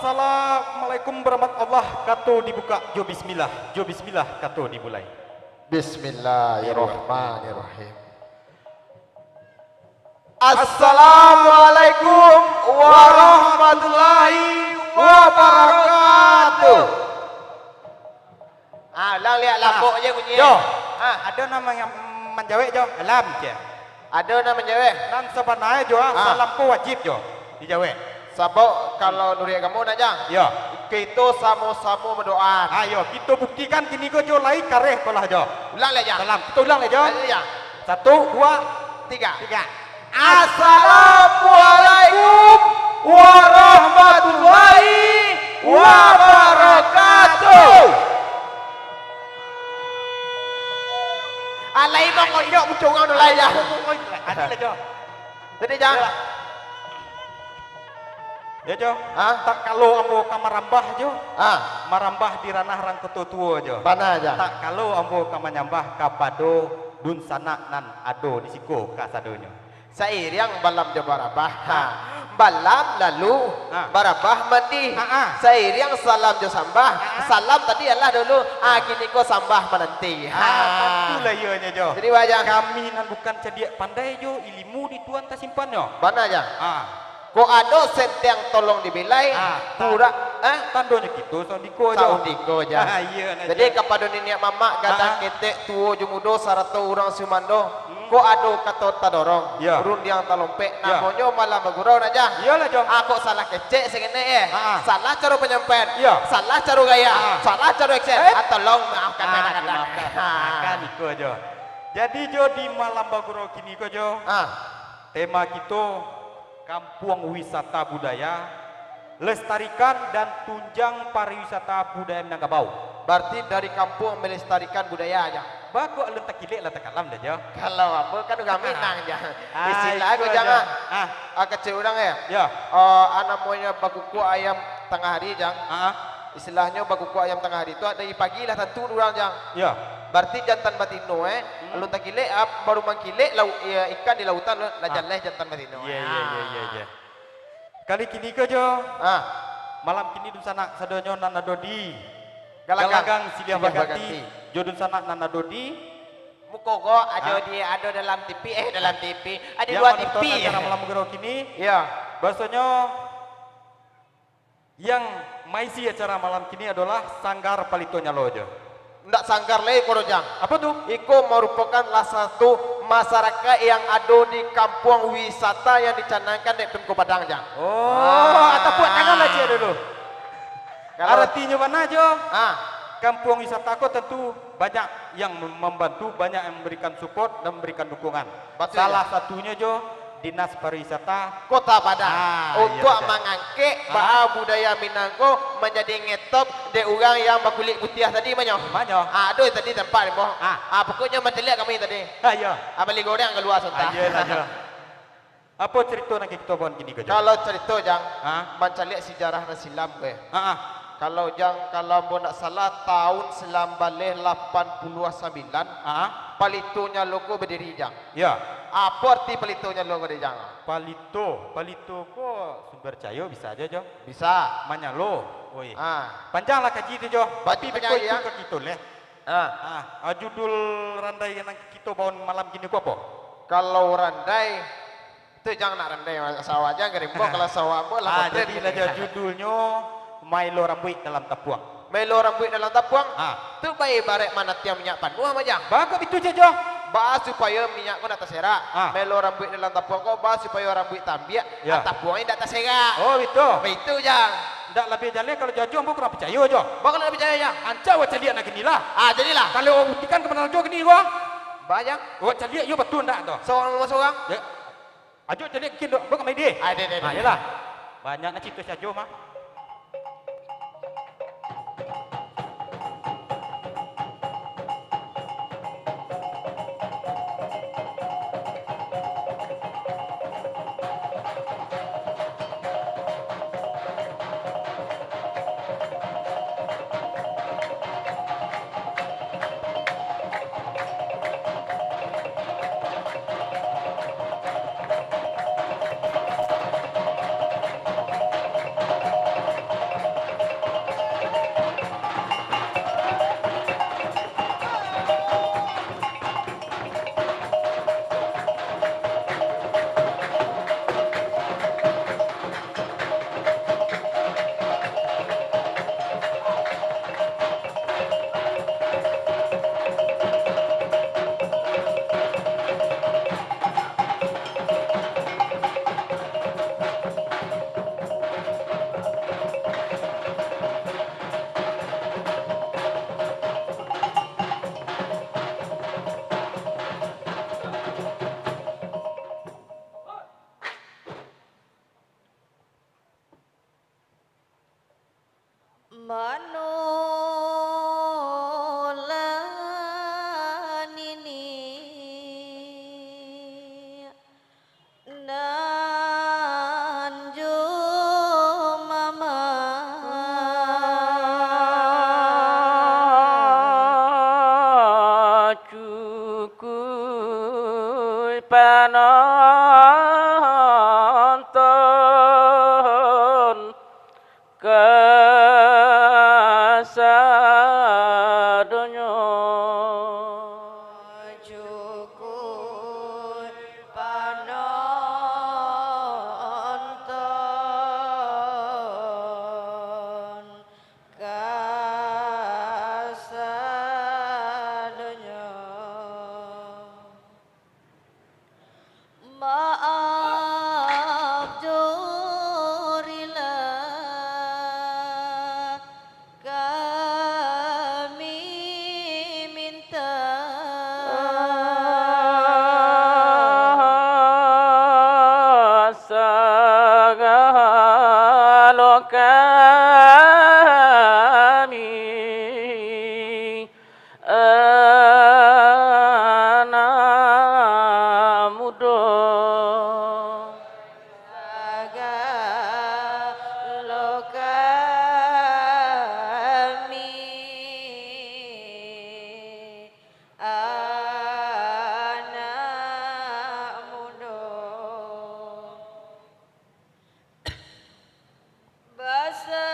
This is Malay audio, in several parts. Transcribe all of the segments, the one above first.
Assalamualaikum warahmatullahi wabarakatuh. Dibuka. Jo bismillah. Jo bismillah kata dimulai. Bismillahirrahmanirrahim. Assalamualaikum warahmatullahi wabarakatuh. Lang lihat lapuk je bunyi. Jo. Ada nama yang menjawab jo. Alam je. Ada nama menjawab. Nan sebenarnya jo. Salam ku wajib jo. Dijawab. Sabok kalau nuri kamu nak jang. Ya. Kita sama-sama berdoa. Ayo kita buktikan kini ko jo lai kareh kolah jo. Ulang lagi jang. Salam. Kita ulang le jo. Ayo jang. 1 2 3. 3. Assalamualaikum warahmatullahi wabarakatuh. Alai bang kau hidup muncul kau nolai jang. Ada le jo. Jadi jang. Ya jo. Ah? Tak kalau ambo kamarambah jo. Ah, Marambah di ranah rang ketua jo. mana aja? Tak kalau ambo kamanyambah kapado dun sanak nan ado di siko kasadonyo. Sairiang balam jo barabah. Balam lalu barabah mandi. Sairiang salam jo sambah. Salam tadi adalah dulu. Kini ko sambah menanti. Itulah ianya jo. Jadi wajah Kami nan bukan cediak pandai jo, ilmu di tuan tak simpan jo. mana aja? Ah, Ko ado senteng tolong dibilai. Pura tandonya gitu sondiko jo. Saundiko aja. Iya na. Jadi kepada nenek mama gadang ketek tuo jumudo sarato urang sumando. Ko ado kato tadorong. Ya. Urun yang talompe Ya. namonyo malah magurau aja. Iyalah jo. Aku salah kecek segene salah cara penyampaian. Ya. Salah cara gaya. Salah cara action. Tolong maafkan kadang-kadang. Makan iko jo. Jadi jo di malam baguro kini ko jo. Tema kita Kampung Wisata Budaya, lestarikan dan tunjang pariwisata budaya Minangkabau. Berarti dari kampung melestarikan budaya aja. Baku alun takilek lah takalam dah jo. Kalau apa kan udah minang aja. Istilah aku jangan. Kecil orang ya. Ya. Namanya bakuku ayam tengah hari jang. Istilahnya bakuku ayam tengah hari itu ada di pagi lah tentu orang jang. Ya. Berarti jantan batino alun takilek baru mangkilek ikan di lautan lajaleh jantan batino. Iya. Kali kini ke jo. Malam kini dun sanak sadonyo nana dodi. Galagang Silia Baganti. Jodun sanak nana dodi. Mukogo ada dalam TV dalam TV. Ada Yang dua menonton TV. acara malam gerau kini. Iya. Bahasanya yang maisi acara malam kini adalah Sanggar Palitonya Lojo. Ndak sanggar lagi korojang. Apa tuh? Iko merupakan salah satu masyarakat yang ada di kampung wisata yang dicanangkan di Pemko Padang jang. Atau buat tangan aja dulu. Artinya mana jo? Kampung wisata aku tentu banyak yang membantu, banyak yang memberikan support dan memberikan dukungan. Betul, Salah satunya jo Dinas Pariwisata Kota Padang untuk iya, mengangkat bahwa budaya Minangko menjadi ngetop de orang yang berkulit putih tadi banyak. Aduh tadi tempat ni boh. Pokoknya mencelik kami tadi. Ayo. Beli goreng keluar sontak. Ayo. Apa cerita nak kita buat gini ke? Kalau cerita jang, mencelik sejarah silam ke. Kalau mau nak salah tahun 1989, palitonya logo berdiri jang. Ya. Apa arti palitonya logo berdiri jang? Palito kok sumber cayo bisa aja jo. Bisa. Manyalo. Oi. Panjang lah kaji itu jo. Tapi panjang betul ya. ke kita leh. Judul randai yang kita bawa malam gini ku apa? Kalau randai itu jangan nak randai sawah aja gerimbok kalau sawah boleh. Jadi lah judulnya Milo Rambut dalam Tapuang. Melo rambut dalam tapuang. Tu baik barek mana tiang minyak pandu aja. Bagus itu je jo. Bah supaya minyak kau nak terserak. Melo rambut dalam tapuang kau bah supaya rambut tambiak. Tapuangnya tak terserak. Oh itu. Itu jang. Tak lebih jalan kalau jaju ambo kurang percaya jo. Bakal lebih percaya jang. Ancak wak caliak nak gini lah. Jadilah. Kalau buktikan kebenaran jo gini gua. Banyak. Wak caliak yo betul tak tu? Seorang. Ya. Ajo caliak kin dok kami dia. Yalah. Banyak nak cerita saja mah. penonton kasadonya cukup penonton kasadonya maaf jorilah kami minta sagalo kami anak muda sagalo kami anak muda basa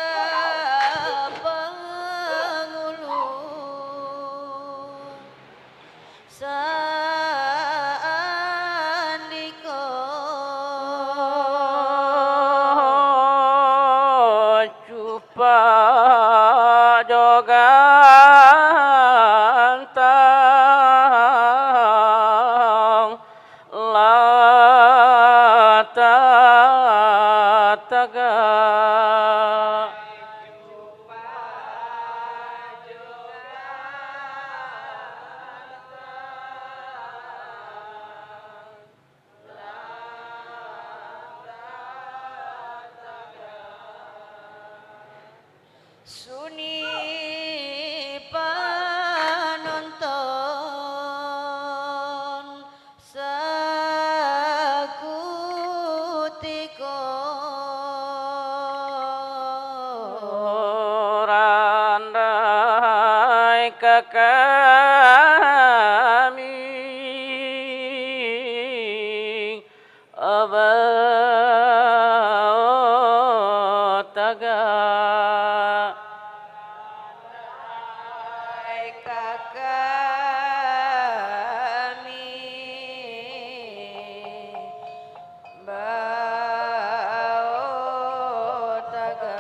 pengulu sandika cupa jogantang lata taga suni panonton sakutika randai ke kami abataga kami bau taga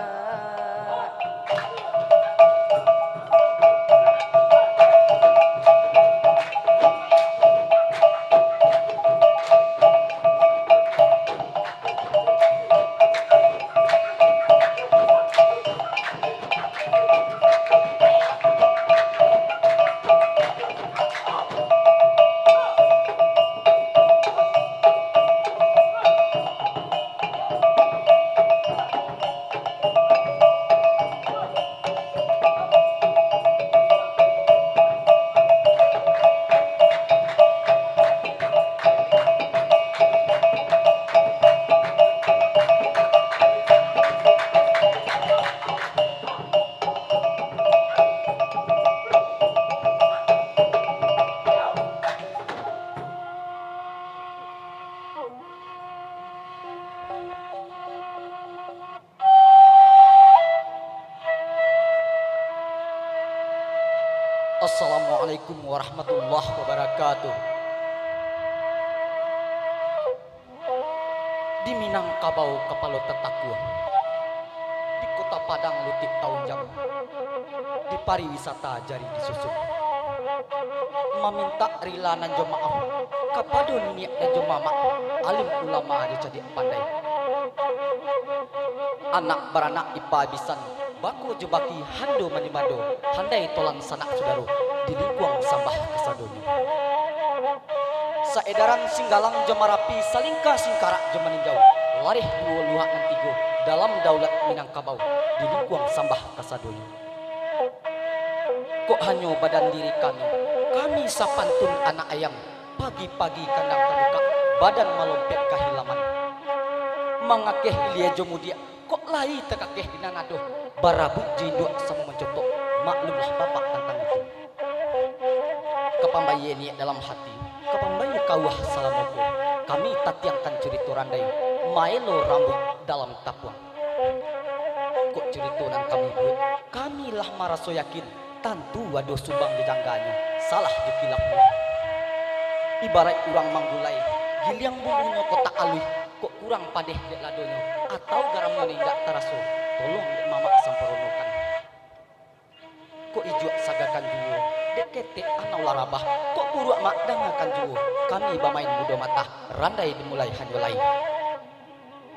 Assalamualaikum warahmatullahi wabarakatuh. Di Minangkabau Kapalo Tetakuan, di Kota Padang Lutik Taunjang, di pariwisata jari disusun. Meminta rilanan jemaah kepada niat dan jemaah alim ulama jadi pandai. Anak beranak ipabisan baku jebaki hando manimado handai tolang sanak saudaro di lingkuang sambah kesadoni. Saedaran singgalang jemarapi salingka singkarak jemaninjau larih dua luhak nantigo dalam daulat Minangkabau di lingkuang sambah kesadoni. Kok hanya badan diri kami sapantun anak ayam pagi-pagi kandang terbuka badan melompet kehilaman mengakeh ilia jomudia kok lai tekakeh dinangado barabuk jinduk sama mencotok maklumlah bapak tentang itu. Kepambayan dalam hati kepambayan kawah salamoko kami tatiangkan cerita randai maelo rambut dalam tapuang. Kok cerita nan kami buat kamilah maraso yakin tantu wado subang dijangganya salah dikilapnya. Ibarat kurang manggulai giliang bumbunya kotak alui kok kurang padeh dek ladonyo atau garamnya ndak teraso tolong dek mamak samparonokan. Kok ijo sagakan juwo dek ketek anau larabah kok buruak mak dangakan juwo kami bamain muda mata randai dimulai hanyolai